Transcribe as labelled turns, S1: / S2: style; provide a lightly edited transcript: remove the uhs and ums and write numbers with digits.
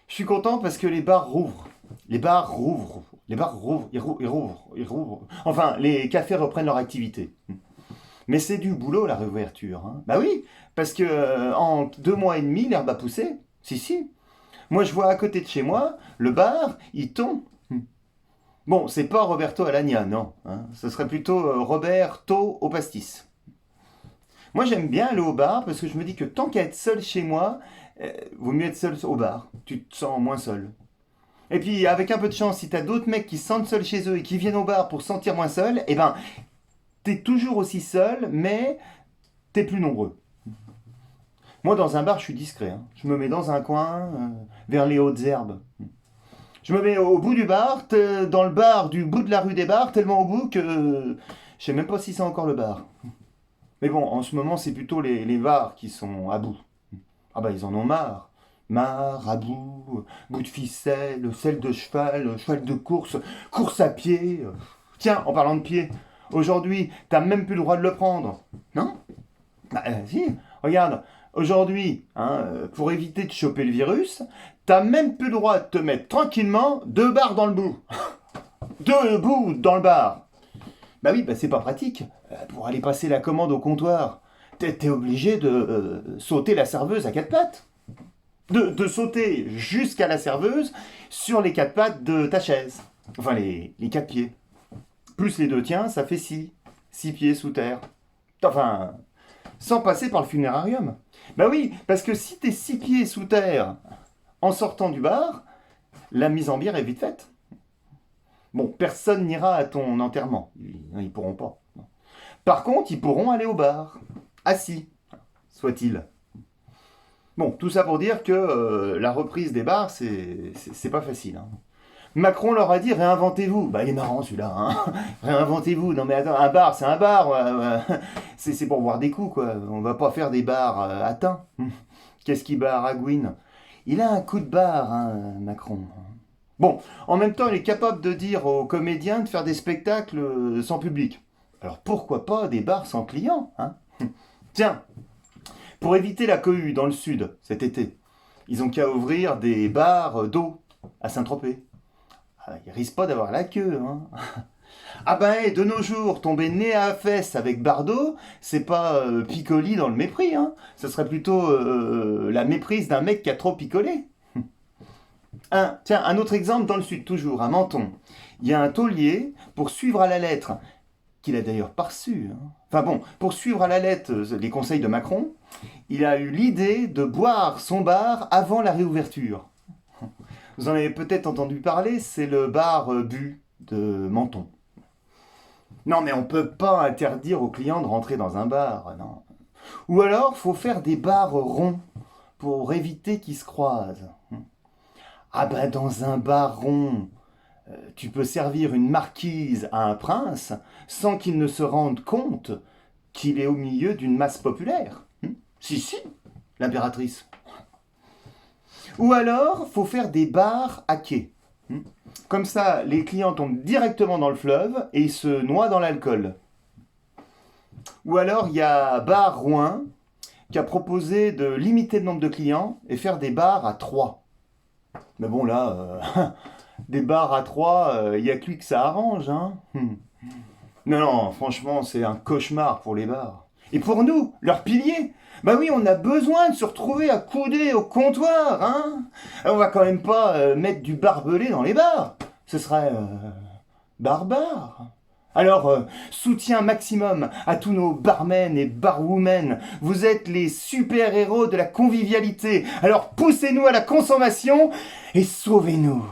S1: Je suis content parce que les bars rouvrent. Les bars rouvrent. Les bars rouvrent. Ils rouvrent. Enfin, les cafés reprennent leur activité. Mais c'est du boulot la réouverture, hein. Bah oui, parce que en 2 mois et demi, l'herbe a poussé. Si, si. Moi, je vois à côté de chez moi, le bar, il tombe. Bon, c'est pas Roberto Alagna, non, hein. Ce serait plutôt Roberto au pastis. Moi, j'aime bien aller au bar parce que je me dis que tant qu'à être seul chez moi, vaut mieux être seul au bar. Tu te sens moins seul. Et puis, avec un peu de chance, si t'as d'autres mecs qui se sentent seuls chez eux et qui viennent au bar pour se sentir moins seul, eh ben, t'es toujours aussi seul, mais t'es plus nombreux. Moi, dans un bar, je suis discret, hein. Je me mets dans un coin, vers les hautes herbes. Je me mets au bout du bar, dans le bar du bout de la rue des bars, tellement au bout que je sais même pas si c'est encore le bar. Mais bon, en ce moment, c'est plutôt les bars qui sont à bout. Ah bah, ils en ont marre. Marre, à bout, bout de ficelle, selle de cheval, cheval de course, course à pied. Tiens, en parlant de pied, aujourd'hui, t'as même plus le droit de le prendre. Non? Bah, si, regarde, aujourd'hui, hein, pour éviter de choper le virus, t'as même plus le droit de te mettre tranquillement 2 barres dans le bout. 2 bouts dans le bar. Bah oui, bah c'est pas pratique. Pour aller passer la commande au comptoir, t'es obligé de sauter la serveuse à 4 pattes. De sauter jusqu'à la serveuse sur les 4 pattes de ta chaise. Enfin, les 4 pieds. Plus les 2 tiens, ça fait 6. 6 pieds sous terre. Enfin, sans passer par le funérarium. Bah oui, parce que si t'es 6 pieds sous terre en sortant du bar, la mise en bière est vite faite. Bon, personne n'ira à ton enterrement. Ils pourront pas. Par contre, ils pourront aller au bar. Assis, soit-il. Bon, tout ça pour dire que la reprise des bars, c'est pas facile, hein. Macron leur a dit réinventez-vous. Bah, il est marrant celui-là, hein. Réinventez-vous. Non mais attends, un bar, c'est un bar. C'est pour boire des coups, quoi. On va pas faire des bars atteints. Qu'est-ce qui baragouine? Il a un coup de barre, hein, Macron. Bon, en même temps, il est capable de dire aux comédiens de faire des spectacles sans public. Alors pourquoi pas des bars sans clients, hein? Tiens, pour éviter la cohue dans le sud cet été, ils ont qu'à ouvrir des bars d'eau à Saint-Tropez. Ah, ils risquent pas d'avoir la queue, hein. Ah ben, de nos jours, tomber nez à fesse avec Bardot, c'est pas picolis dans le mépris, hein. Ce serait plutôt la méprise d'un mec qui a trop picolé. Tiens, un autre exemple dans le sud, toujours, à Menton. Il y a un taulier, pour suivre à la lettre, qu'il a d'ailleurs pas reçu, hein. Enfin bon, pour suivre à la lettre les conseils de Macron, il a eu l'idée de boire son bar avant la réouverture. Vous en avez peut-être entendu parler, c'est le bar Bu de Menton. Non mais on peut pas interdire aux clients de rentrer dans un bar, non. Ou alors, faut faire des bars ronds pour éviter qu'ils se croisent. Ah ben dans un bar rond, tu peux servir une marquise à un prince sans qu'il ne se rende compte qu'il est au milieu d'une masse populaire. Si, si, l'impératrice. Ou alors, faut faire des bars à quai. Comme ça, les clients tombent directement dans le fleuve et ils se noient dans l'alcool. Ou alors, il y a Bar Rouen qui a proposé de limiter le nombre de clients et faire des bars à 3. Mais bon, là, des bars à 3, il n'y a que lui que ça arrange, hein. Non, non, franchement, c'est un cauchemar pour les bars. Et pour nous, leurs piliers. Bah oui, on a besoin de se retrouver accoudés au comptoir, hein. On va quand même pas mettre du barbelé dans les bars. Ce serait barbare. Alors, soutien maximum à tous nos barmen et barwomen. Vous êtes les super-héros de la convivialité. Alors poussez-nous à la consommation et sauvez-nous.